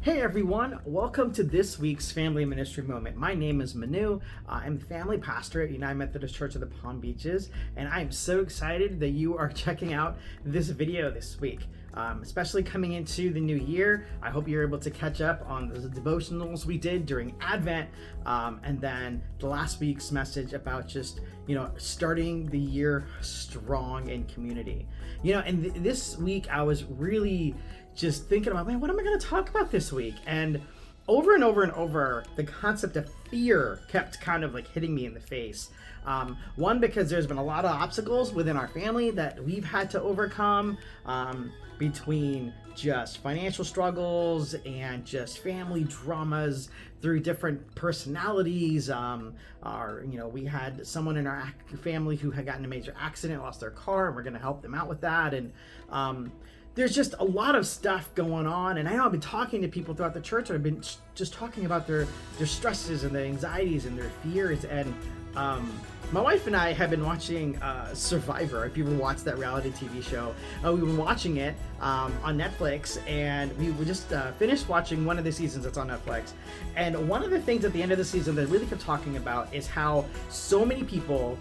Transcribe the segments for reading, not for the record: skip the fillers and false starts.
Hey everyone, welcome to this week's Family Ministry Moment. My name is Manu. I'm the family pastor at United Methodist Church of the Palm Beaches, and I am so excited that you are checking out this video this week. Especially coming into the new year, I hope you're able to catch up on the devotionals we did during Advent, and then the last week's message about just, starting the year strong in community. And this week I was really just thinking about, man, what am I going to talk about this week? And over and over, the concept of fear kept kind of like hitting me in the face. One, because there's been a lot of obstacles within our family that we've had to overcome, between just financial struggles and just family dramas through different personalities. We had someone in our family who had gotten a major accident, lost their car, and we're going to help them out with that. And there's just a lot of stuff going on, and I know I've been talking to people throughout the church, and I've been just talking about their stresses and their anxieties and their fears. And my wife and I have been watching Survivor. If you ever watched that reality TV show, we've been watching it on Netflix, and we just finished watching one of the seasons that's on Netflix. And one of the things at the end of the season that really kept talking about is how so many people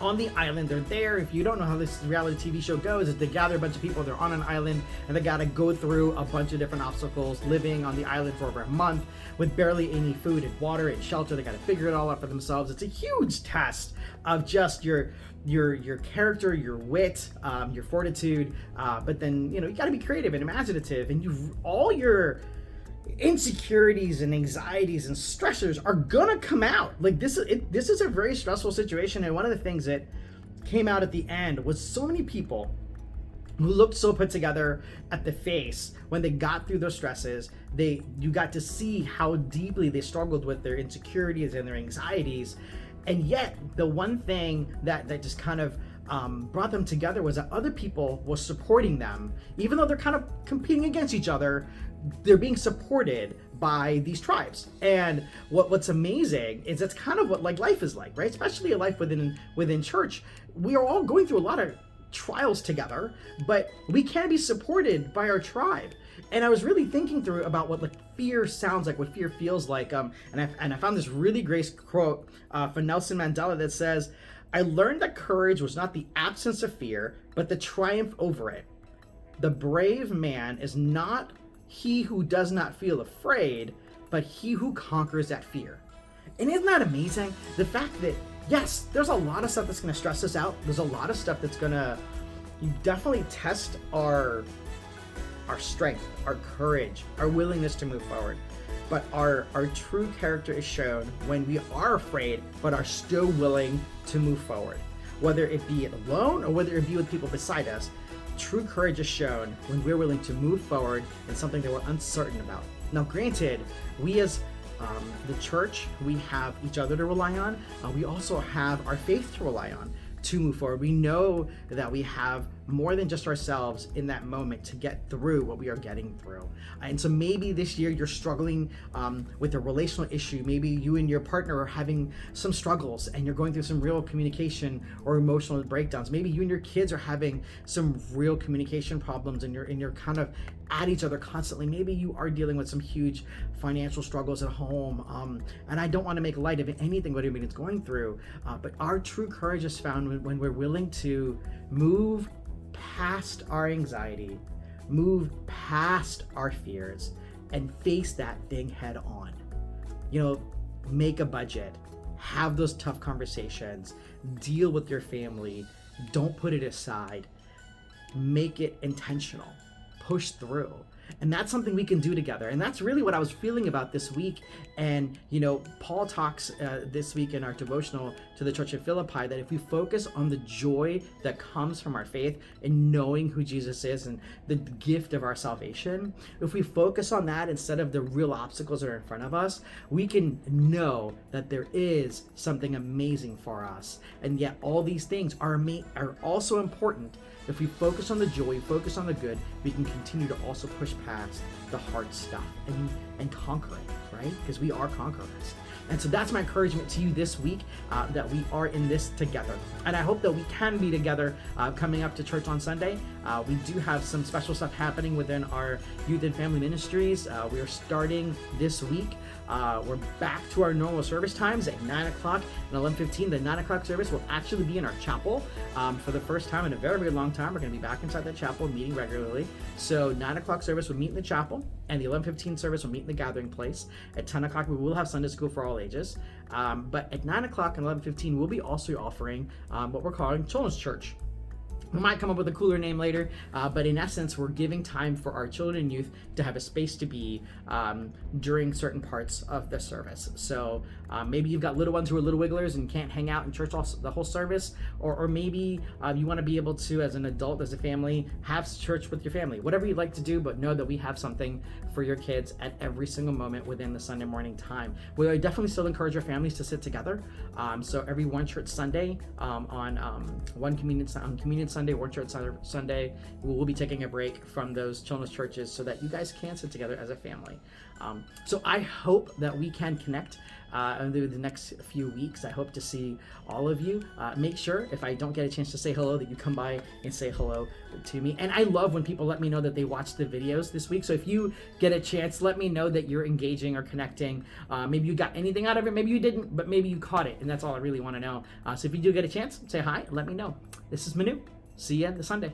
on the island, they're there. If you don't know how this reality TV show goes, is they gather a bunch of people, they're on an island, and they gotta go through a bunch of different obstacles, living on the island for over a month with barely any food and water and shelter. They gotta figure it all out for themselves. It's a huge test of just your character, your wit, your fortitude, but then you gotta be creative and imaginative, and all your insecurities and anxieties and stressors are gonna come out. Like this is a very stressful situation. And one of the things that came out at the end was so many people who looked so put together at the face when they got through those stresses. You got to see how deeply they struggled with their insecurities and their anxieties, and yet the one thing that just kind of brought them together was that other people were supporting them. Even though they're kind of competing against each other, they're being supported by these tribes. And what's amazing is that's kind of what like life is like, right? Especially a life within church. We are all going through a lot of trials together, but we can be supported by our tribe. And I was really thinking through about what like fear sounds like, what fear feels like. And I found this really great quote from Nelson Mandela that says, "I learned that courage was not the absence of fear, but the triumph over it. The brave man is not he who does not feel afraid, but he who conquers that fear." And isn't that amazing? The fact that, yes, there's a lot of stuff that's going to stress us out. There's a lot of stuff that's going to definitely test our strength, our courage, our willingness to move forward. But our true character is shown when we are afraid, but are still willing to move forward. Whether it be alone or whether it be with people beside us, true courage is shown when we're willing to move forward in something that we're uncertain about. Now, granted, we as the church, we have each other to rely on. We also have our faith to rely on to move forward. We know that we have more than just ourselves in that moment to get through what we are getting through. And so maybe this year you're struggling with a relational issue. Maybe you and your partner are having some struggles and you're going through some real communication or emotional breakdowns. Maybe you and your kids are having some real communication problems, and you're kind of at each other constantly. Maybe you are dealing with some huge financial struggles at home. And I don't want to make light of anything what anybody's going through, but our true courage is found when we're willing to move past our anxiety, move past our fears, and face that thing head on. Make a budget, have those tough conversations, deal with your family, don't put it aside, make it intentional, push through. And that's something we can do together. And that's really what I was feeling about this week. And, Paul talks this week in our devotional to the church of Philippi that if we focus on the joy that comes from our faith and knowing who Jesus is and the gift of our salvation, if we focus on that instead of the real obstacles that are in front of us, we can know that there is something amazing for us. And yet all these things are also important. If we focus on the joy, focus on the good, we can continue to also push past the hard stuff and conquer it, right? Because we are conquerors. And so that's my encouragement to you this week, that we are in this together. And I hope that we can be together coming up to church on Sunday. We do have some special stuff happening within our youth and family ministries. We are starting this week. We're back to our normal service times at 9 o'clock and 11:15. The 9 o'clock service will actually be in our chapel for the first time in a very, very long time. We're going to be back inside the chapel meeting regularly. So 9 o'clock service will meet in the chapel, and the 11:15 service will meet in the gathering place. At 10 o'clock, we will have Sunday school for all ages. But at 9 o'clock and 11:15, we'll be also offering what we're calling Children's Church. We might come up with a cooler name later, but in essence, we're giving time for our children and youth to have a space to be during certain parts of the service. So maybe you've got little ones who are little wigglers and can't hang out in church the whole service, or maybe you want to be able to, as an adult, as a family, have church with your family. Whatever you'd like to do, but know that we have something for your kids at every single moment within the Sunday morning time. We definitely still encourage our families to sit together. So every One Church Sunday on Communion Sunday, One Church Sunday, we will be taking a break from those children's churches so that you guys can sit together as a family. So I hope that we can connect over the next few weeks. I hope to see all of you. Make sure, if I don't get a chance to say hello, that you come by and say hello to me. And I love when people let me know that they watched the videos this week. So if you get a chance, let me know that you're engaging or connecting. Maybe you got anything out of it, maybe you didn't, but maybe you caught it, and that's all I really want to know. So if you do get a chance, say hi and let me know. This is Manu. See you on the Sunday.